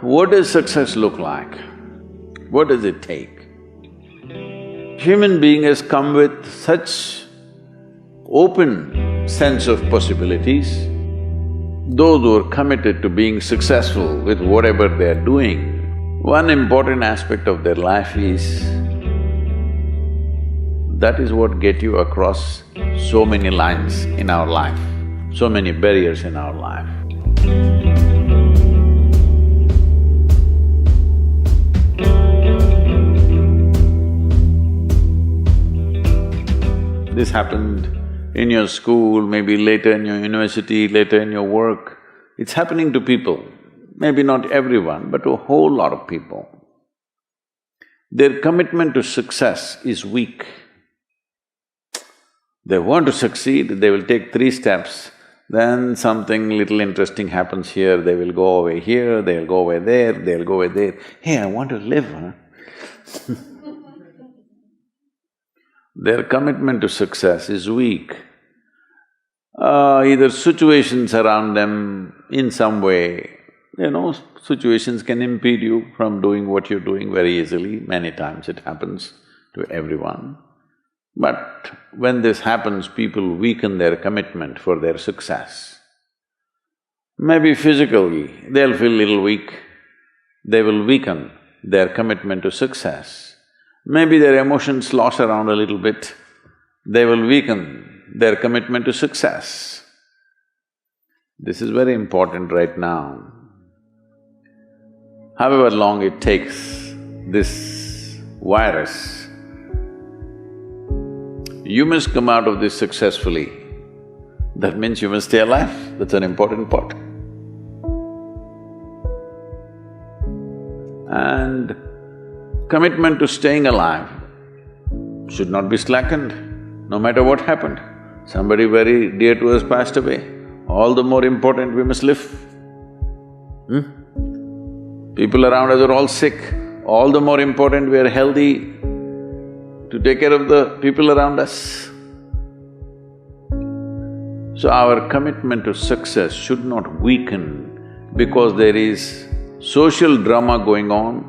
What does success look like? What does it take? Human being has come with such open sense of possibilities. Those who are committed to being successful with whatever they are doing, one important aspect of their life is that is what get you across so many lines in our life, so many barriers in our life. This happened in your school, maybe later in your university, later in your work. It's happening to people, maybe not everyone, but to a whole lot of people. Their commitment to success is weak. They want to succeed, they will take 3 steps, then something little interesting happens here, they will go away here, they'll go away there, they'll go away there. Hey, I want to live, huh? Their commitment to success is weak. Either situations around them in some way, situations can impede you from doing what you're doing very easily. Many times it happens to everyone. But when this happens, people weaken their commitment for their success. Maybe physically, they'll feel little weak, they will weaken their commitment to success. Maybe their emotions slosh around a little bit, they will weaken their commitment to success. This is very important right now. However long it takes, this virus, you must come out of this successfully. That means you must stay alive, that's an important part. And commitment to staying alive should not be slackened, no matter what happened. Somebody very dear to us passed away, all the more important we must live. People around us are all sick, all the more important we are healthy to take care of the people around us. So our commitment to success should not weaken because there is social drama going on,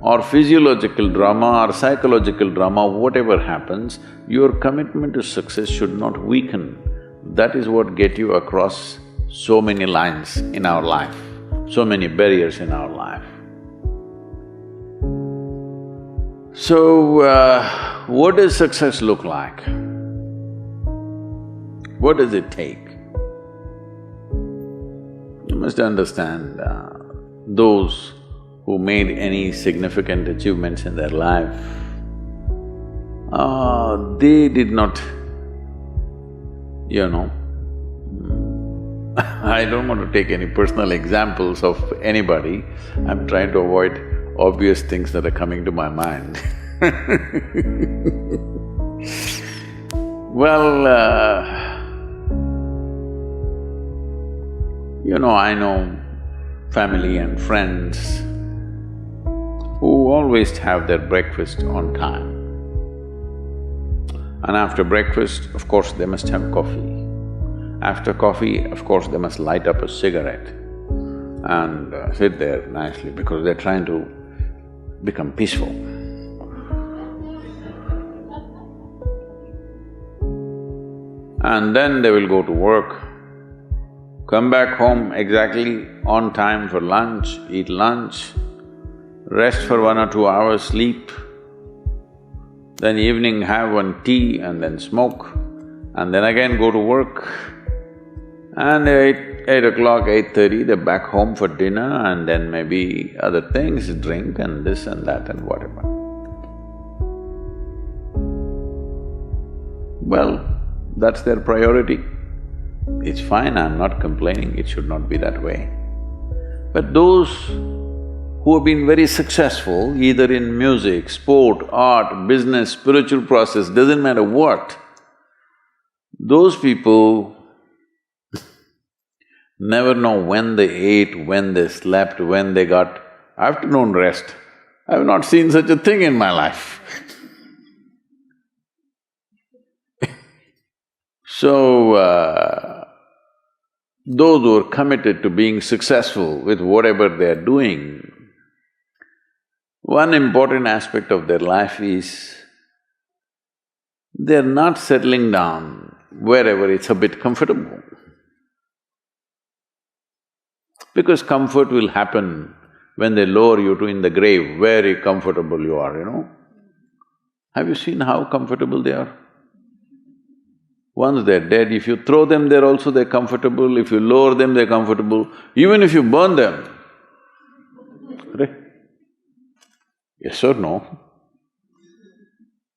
or physiological drama or psychological drama, whatever happens, your commitment to success should not weaken. That is what get you across so many lines in our life, so many barriers in our life. So, what does success look like? What does it take? You must understand, those who made any significant achievements in their life, they did not, I don't want to take any personal examples of anybody, I'm trying to avoid obvious things that are coming to my mind. Well, I know family and friends who always have their breakfast on time. And after breakfast, of course, they must have coffee. After coffee, of course, they must light up a cigarette and sit there nicely because they're trying to become peaceful. And then they will go to work, come back home exactly on time for lunch, eat lunch, rest for 1 or 2 hours, sleep, then evening have one tea and then smoke, and then again go to work. And 8 o'clock, 8:30, they're back home for dinner and then maybe other things, drink and this and that and whatever. Well, that's their priority. It's fine, I'm not complaining, it should not be that way. But those who have been very successful, either in music, sport, art, business, spiritual process, doesn't matter what, those people never know when they ate, when they slept, when they got afternoon rest. I've not seen such a thing in my life. So, those who are committed to being successful with whatever they are doing, One important aspect of their life is they're not settling down wherever it's a bit comfortable. Because comfort will happen when they lower you to in the grave, very comfortable you are, you know. Have you seen how comfortable they are? Once they're dead, if you throw them there also they're comfortable, if you lower them they're comfortable, even if you burn them. Right? Yes or no?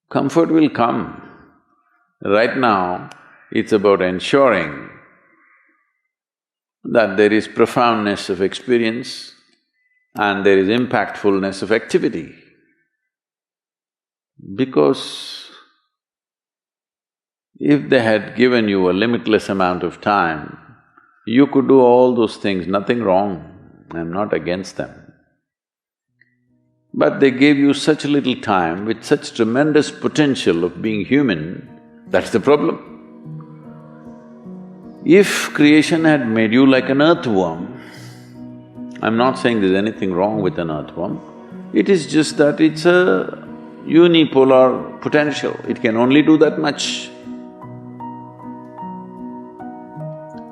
Comfort will come. Right now, it's about ensuring that there is profoundness of experience and there is impactfulness of activity. Because if they had given you a limitless amount of time, you could do all those things, nothing wrong, I'm not against them. But they gave you such little time with such tremendous potential of being human, that's the problem. If creation had made you like an earthworm, I'm not saying there's anything wrong with an earthworm, it is just that it's a unipolar potential, it can only do that much.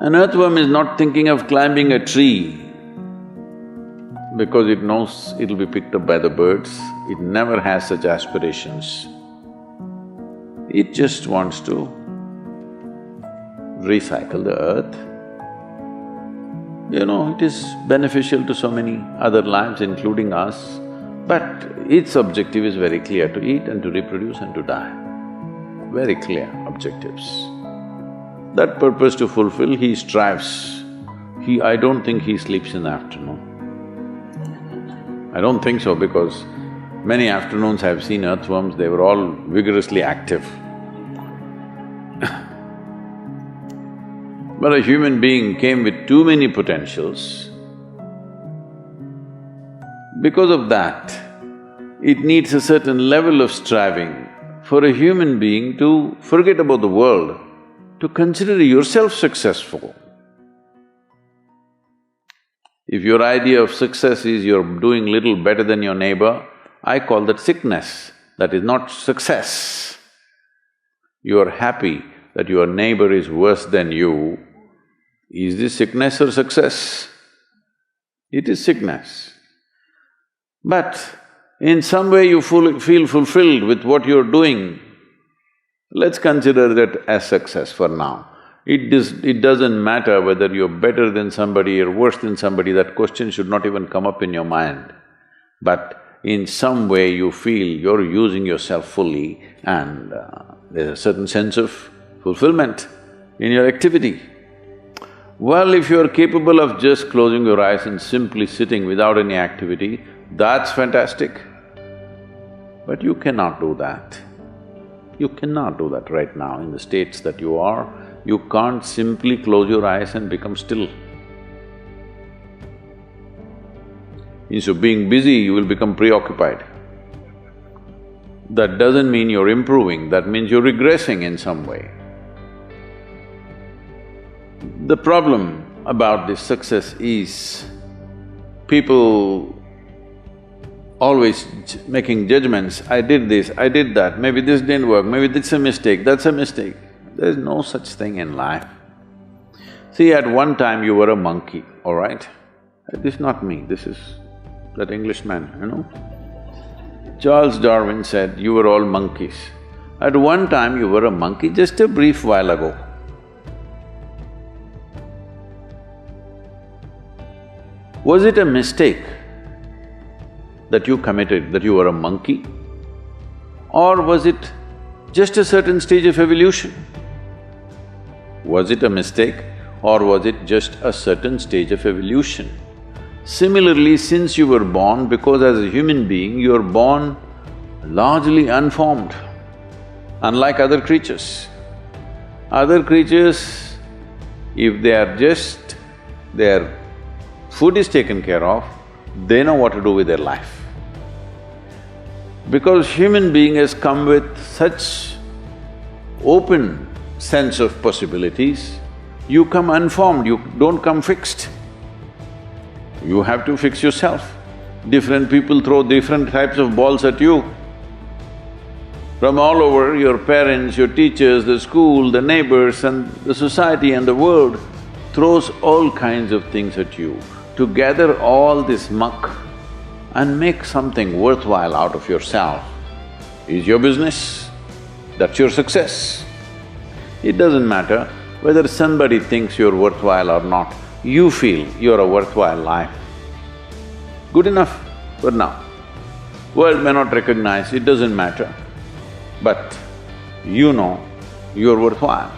An earthworm is not thinking of climbing a tree because it knows it'll be picked up by the birds, it never has such aspirations. It just wants to recycle the earth. You know, it is beneficial to so many other lives, including us, but its objective is very clear, to eat and to reproduce and to die. Very clear objectives. That purpose to fulfill, he strives. I don't think he sleeps in the afternoon. I don't think so, because many afternoons I've seen earthworms, they were all vigorously active. But a human being came with too many potentials. Because of that, it needs a certain level of striving for a human being to forget about the world, to consider yourself successful. If your idea of success is you're doing little better than your neighbor, I call that sickness, that is not success. You're happy that your neighbor is worse than you, is this sickness or success? It is sickness. But in some way you feel fulfilled with what you're doing, let's consider that as success for now. It doesn't matter whether you're better than somebody or worse than somebody, that question should not even come up in your mind. But in some way you feel you're using yourself fully and there's a certain sense of fulfillment in your activity. Well, if you're capable of just closing your eyes and simply sitting without any activity, that's fantastic. But you cannot do that. You cannot do that right now in the states that you are. You can't simply close your eyes and become still. Instead of being busy, you will become preoccupied. That doesn't mean you're improving, that means you're regressing in some way. The problem about this success is people always making judgments, I did this, I did that, maybe this didn't work, maybe this is a mistake, that's a mistake. There's no such thing in life. See, at one time you were a monkey, all right? This is not me, this is that Englishman, you know? Charles Darwin said, you were all monkeys. At one time you were a monkey, just a brief while ago. Was it a mistake that you committed, that you were a monkey? Or was it just a certain stage of evolution? Was it a mistake or was it just a certain stage of evolution? Similarly, since you were born, because as a human being, you're born largely unformed, unlike other creatures. Other creatures, if they are just… their food is taken care of, they know what to do with their life. Because human being has come with such open sense of possibilities, you come unformed, you don't come fixed. You have to fix yourself. Different people throw different types of balls at you. From all over, your parents, your teachers, the school, the neighbors and the society and the world throws all kinds of things at you. To gather all this muck and make something worthwhile out of yourself is your business. That's your success. It doesn't matter whether somebody thinks you're worthwhile or not, you feel you're a worthwhile life. Good enough for now. World may not recognize, it doesn't matter, but you know you're worthwhile.